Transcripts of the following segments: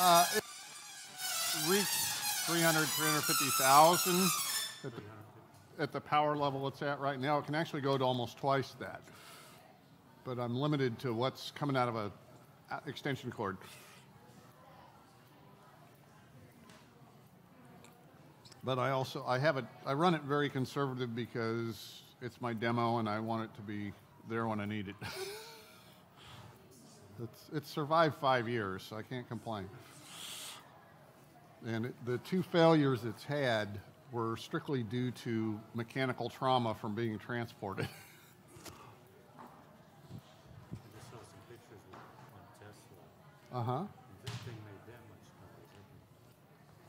It reached 350,000 at the power level it's at right now. It can actually go to almost twice that. But I'm limited to what's coming out of a extension cord. But I run it very conservative because it's my demo and I want it to be there when I need it. It's survived 5 years, so I can't complain. And the 2 failures it's had were strictly due to mechanical trauma from being transported. I just saw some pictures on Tesla. Uh-huh. This thing made that much noise. I can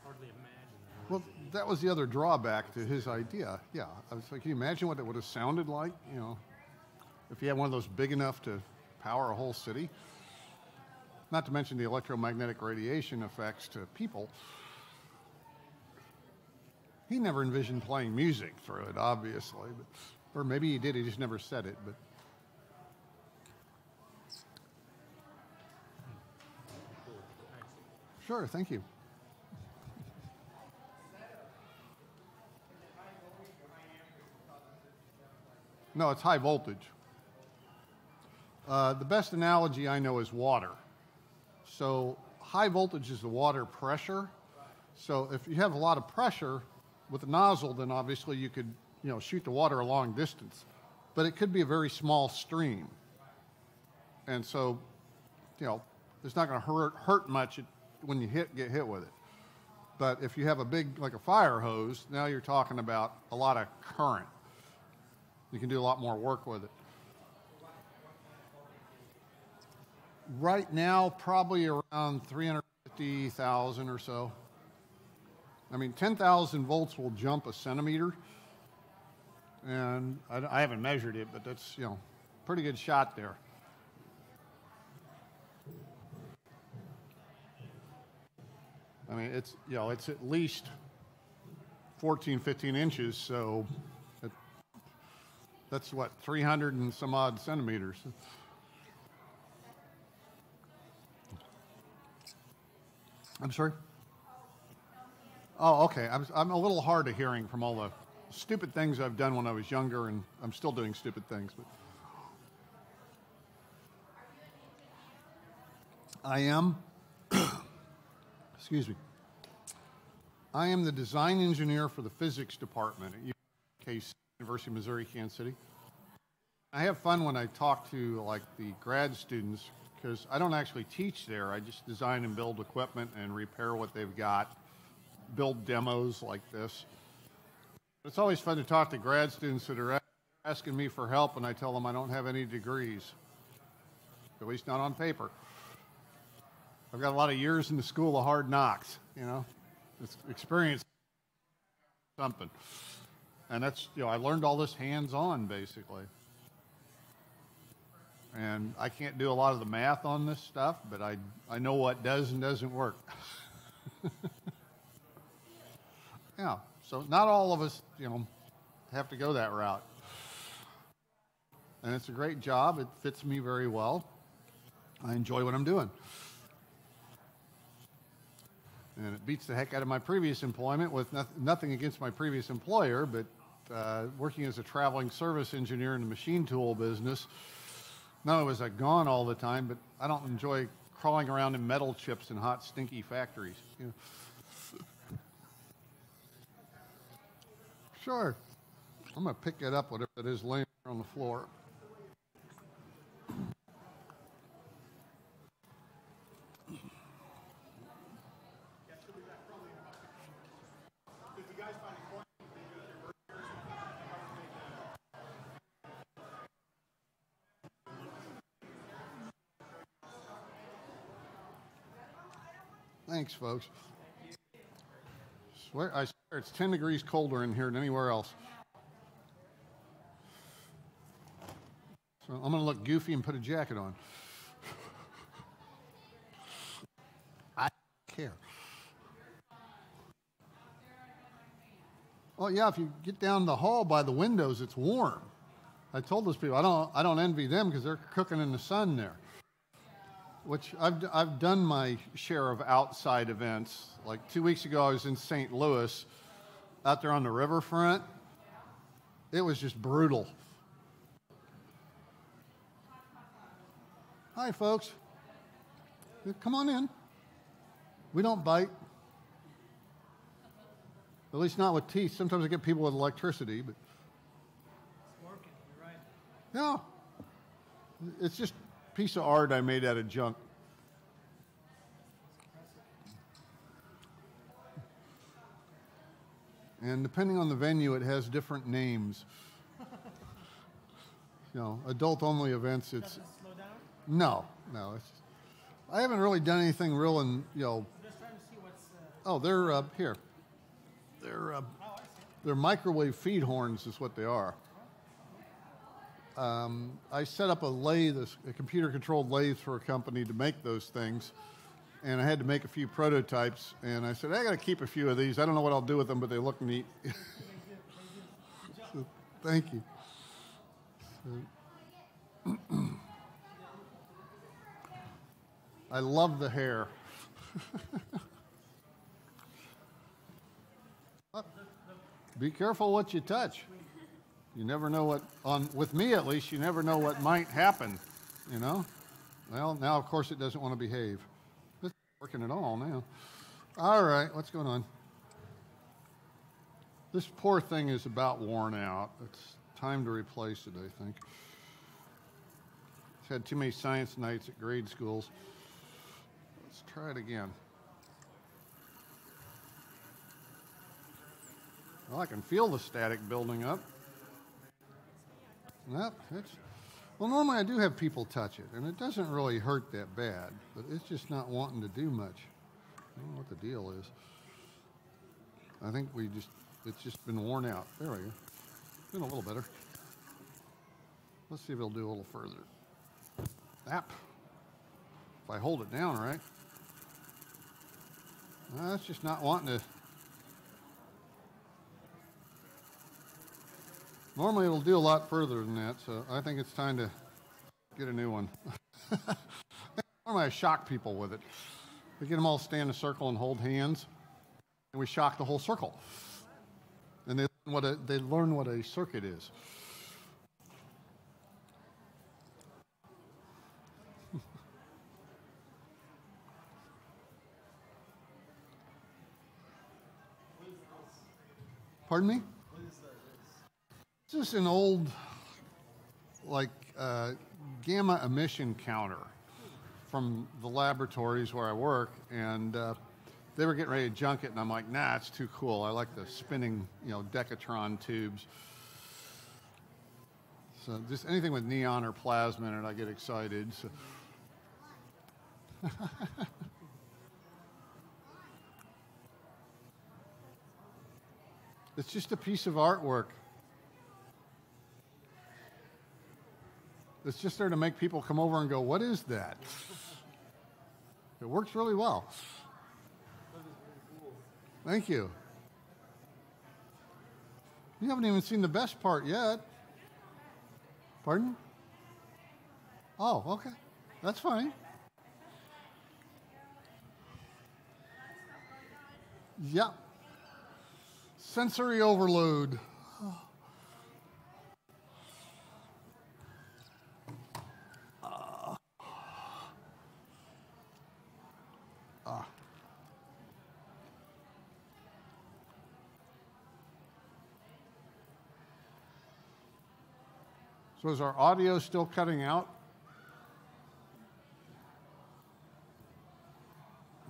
hardly imagine that. Well, that was the other drawback to his idea. Yeah, I was like, can you imagine what it would have sounded like, if you had one of those big enough to power a whole city? Not to mention the electromagnetic radiation effects to people. He never envisioned playing music through it, obviously, or maybe he did, he just never said it, but. Sure, thank you. No, it's high voltage. The best analogy I know is water. So high voltage is the water pressure. So if you have a lot of pressure with a nozzle, then obviously you could, shoot the water a long distance. But it could be a very small stream. And so, it's not going to hurt much when you get hit with it. But if you have a big, like a fire hose, now you're talking about a lot of current. You can do a lot more work with it. Right now, probably around 350,000 or so. I mean, 10,000 volts will jump a centimeter. And I haven't measured it, but that's, pretty good shot there. I mean, it's at least 14, 15 inches, so that's what, 300 and some odd centimeters. I'm sorry? Oh, okay. I'm a little hard of hearing from all the stupid things I've done when I was younger, and I'm still doing stupid things. But I am, excuse me, I am the design engineer for the physics department at University of Missouri, Kansas City. I have fun when I talk to the grad students because I don't actually teach there. I just design and build equipment and repair what they've got, build demos like this. It's always fun to talk to grad students that are asking me for help, and I tell them I don't have any degrees, at least not on paper. I've got a lot of years in the school of hard knocks, It's experience something. And that's, I learned all this hands-on, basically. And I can't do a lot of the math on this stuff, but I know what does and doesn't work. Yeah, so not all of us, have to go that route. And it's a great job. It fits me very well. I enjoy what I'm doing. And it beats the heck out of my previous employment with nothing against my previous employer, but working as a traveling service engineer in the machine tool business. Not only was I gone all the time, but I don't enjoy crawling around in metal chips in hot, stinky factories. Sure. I'm going to pick it up, whatever it is laying on the floor. Thanks, folks. I swear it's 10 degrees colder in here than anywhere else. So I'm going to look goofy and put a jacket on. I don't care. Well, yeah, if you get down the hall by the windows, it's warm. I told those people, I don't envy them because they're cooking in the sun there. which I've done my share of outside events. Like 2 weeks ago, I was in St. Louis, out there on the riverfront. It was just brutal. Hi, folks. Come on in. We don't bite. At least not with teeth. Sometimes I get people with electricity, but It's working, you're right. no. It's just a piece of art I made out of junk. And depending on the venue, it has different names. Adult-only events, it's... Doesn't slow down? No. I haven't really done anything real I'm just trying to see what's... Oh, they're here. They're microwave feed horns is what they are. I set up a lathe, a computer-controlled lathe for a company to make those things, and I had to make a few prototypes, and I said, I got to keep a few of these. I don't know what I'll do with them, but they look neat. So, thank you. I love the hair. Be careful what you touch. You never know with me at least, you never know what might happen, Well, now, of course, it doesn't want to behave. It's not working at all now. All right, what's going on? This poor thing is about worn out. It's time to replace it, I think. It's had too many science nights at grade schools. Let's try it again. Well, I can feel the static building up. Well, normally I do have people touch it, and it doesn't really hurt that bad, but it's just not wanting to do much. I don't know what the deal is. I think it's just been worn out. There we go. Been a little better. Let's see if it'll do a little further. If I hold it down right. It's just not wanting to. Normally it'll do a lot further than that, so I think it's time to get a new one. Normally I shock people with it. We get them all stand in a circle and hold hands, and we shock the whole circle. And they learn what a circuit is. Pardon me? This is an old, gamma emission counter from the laboratories where I work, and they were getting ready to junk it, and I'm like, nah, it's too cool. I like the spinning, decatron tubes. So just anything with neon or plasma in it, I get excited. So. It's just a piece of artwork. It's just there to make people come over and go, what is that? It works really well. Thank you. You haven't even seen the best part yet. Pardon? Oh, okay. That's fine. Yeah. Sensory overload. So is our audio still cutting out?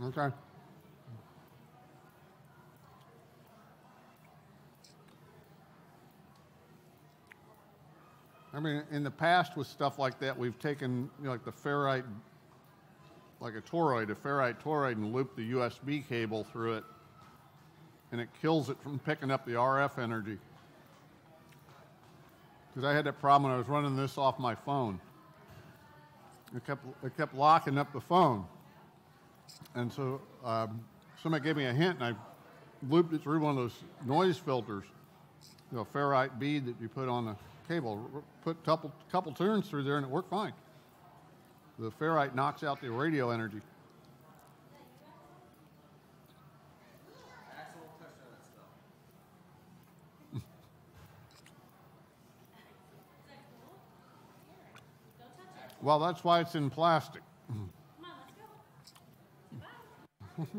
Okay. I mean, in the past with stuff like that, we've taken, like the ferrite, like a ferrite toroid, and looped the USB cable through it, and it kills it from picking up the RF energy. Because I had that problem when I was running this off my phone. It kept locking up the phone. And so somebody gave me a hint, and I looped it through one of those noise filters, ferrite bead that you put on the cable. Put a couple turns through there, and it worked fine. The ferrite knocks out the radio energy. Well, that's why it's in plastic. Come on, let's go.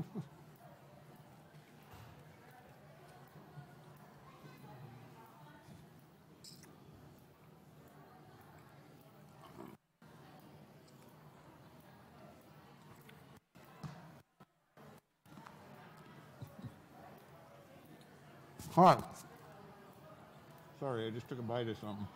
All right. Sorry, I just took a bite of something.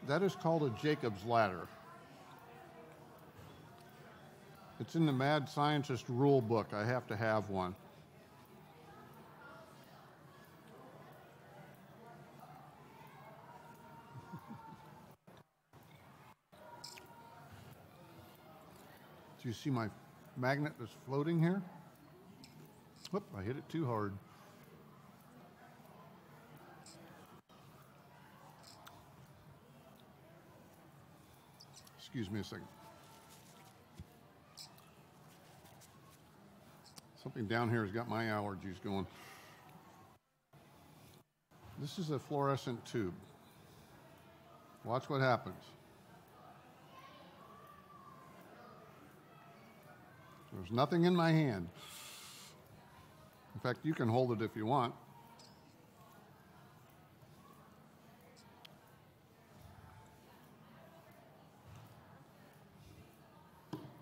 That is called a Jacob's ladder. It's in the Mad Scientist rule book. I have to have one. Do you see my magnet that's floating here? Whoop, I hit it too hard. Excuse me a second. Something down here has got my allergies going. This is a fluorescent tube. Watch what happens. There's nothing in my hand. In fact, you can hold it if you want.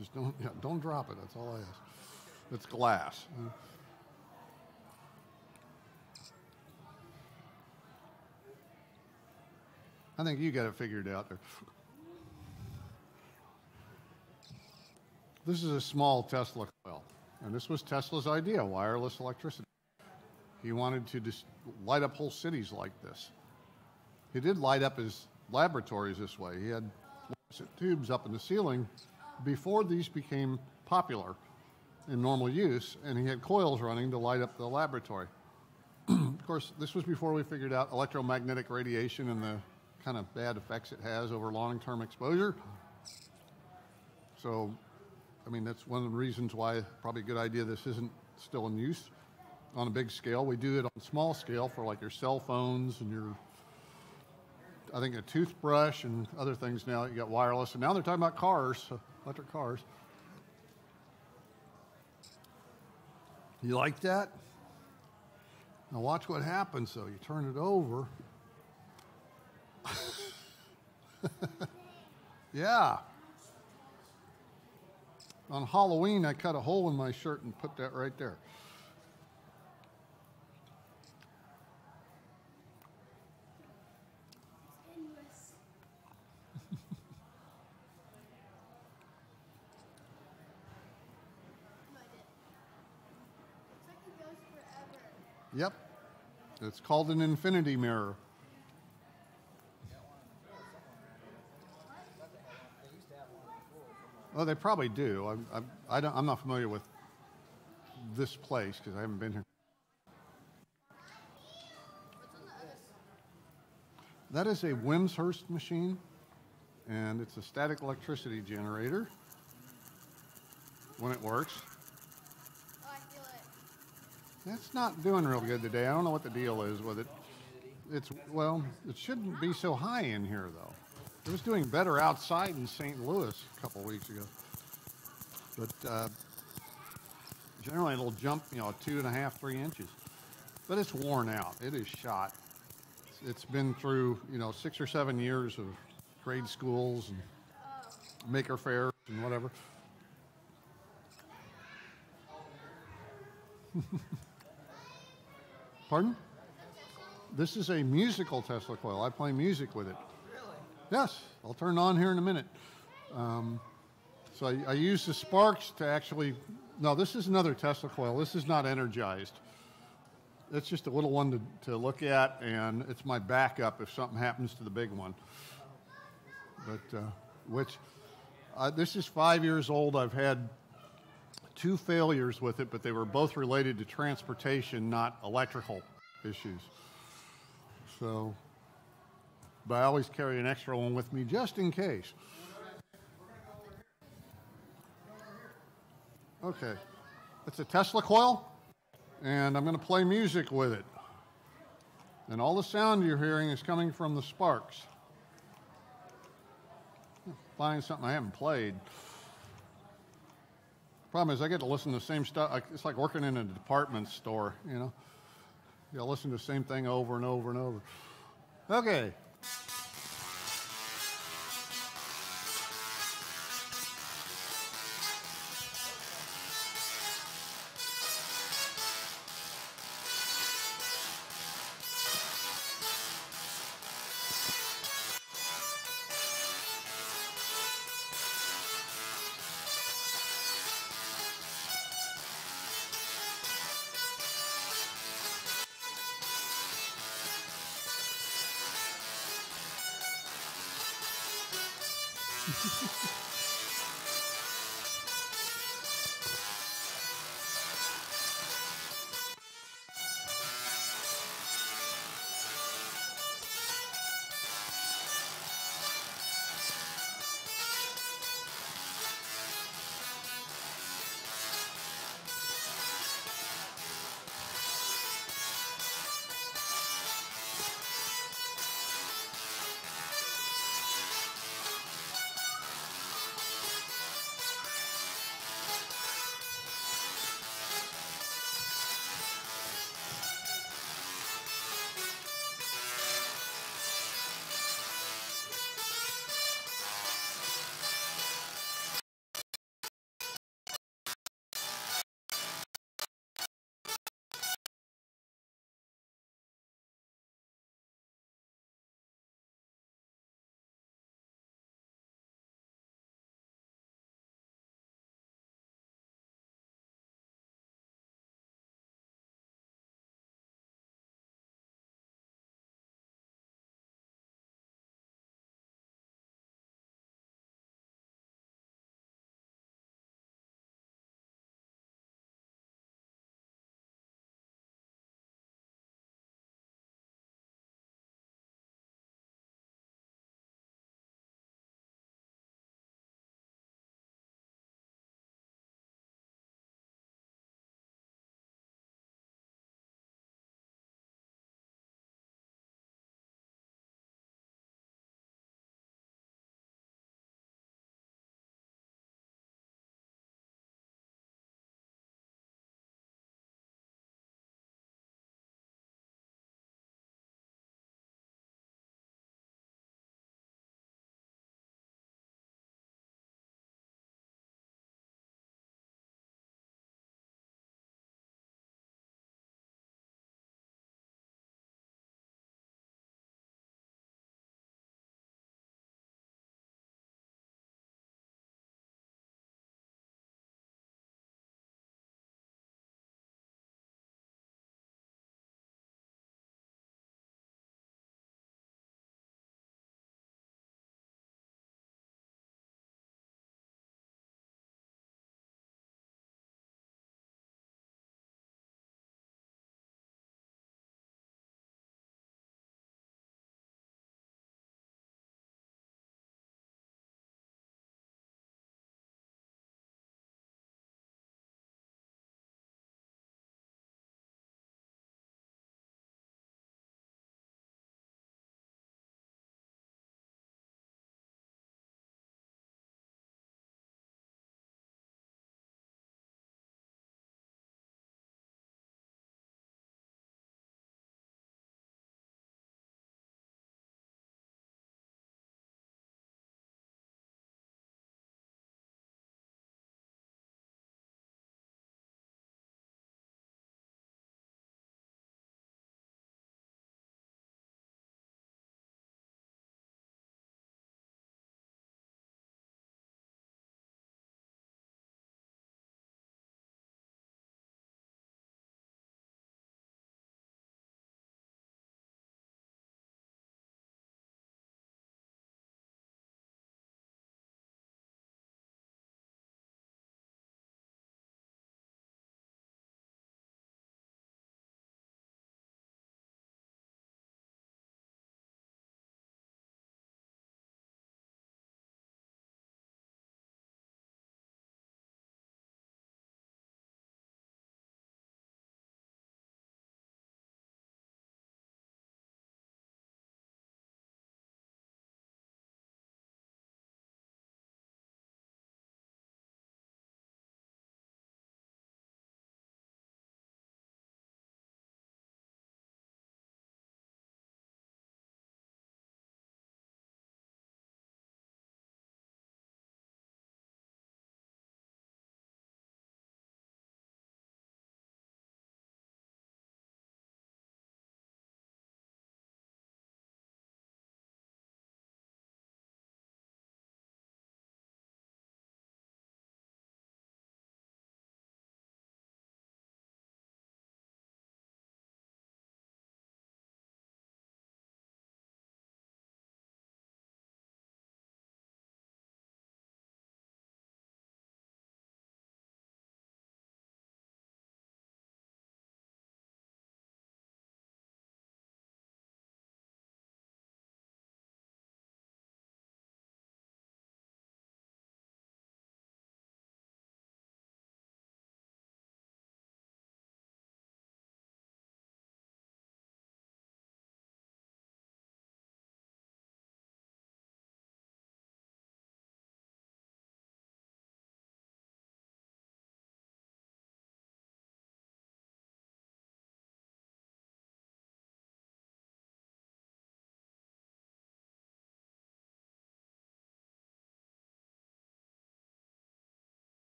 Just don't drop it. That's all I ask. It's glass. I think you got it figured out there. This is a small Tesla coil, and this was Tesla's idea, wireless electricity. He wanted to just light up whole cities like this. He did light up his laboratories this way. He had fluorescent tubes up in the ceiling before these became popular in normal use, and he had coils running to light up the laboratory. Of course, this was before we figured out electromagnetic radiation and the kind of bad effects it has over long-term exposure. So, I mean, that's one of the reasons why probably a good idea this isn't still in use on a big scale. We do it on a small scale for like your cell phones and your, I think, a toothbrush and other things now. You got wireless, and now they're talking about cars, electric cars. You like that? Now watch what happens, though. You turn it over. Yeah. On Halloween, I cut a hole in my shirt and put that right there. Yep. It's called an infinity mirror. Oh, they probably do. I'm not familiar with this place because I haven't been here. That is a Wimshurst machine, and it's a static electricity generator when it works. Oh, I feel it. It's not doing real good today. I don't know what the deal is with it. Well, it shouldn't be so high in here, though. It was doing better outside in St. Louis a couple of weeks ago. But generally it'll jump, 2.5, 3 inches. But it's worn out. It is shot. It's been through, 6 or 7 years of grade schools and maker fairs and whatever. Pardon? This is a musical Tesla coil. I play music with it. Yes, I'll turn it on here in a minute. So I use the sparks to actually, no, this is another Tesla coil. This is not energized. It's just a little one to look at, and it's my backup if something happens to the big one. But, this is 5 years old. I've had two failures with it, but they were both related to transportation, not electrical issues. So, but I always carry an extra one with me just in case. Okay, it's a Tesla coil, and I'm going to play music with it. And all the sound you're hearing is coming from the sparks. Find something I haven't played. Problem is, I get to listen to the same stuff. It's like working in a department store, you know. You'll listen to the same thing over and over and over. Okay.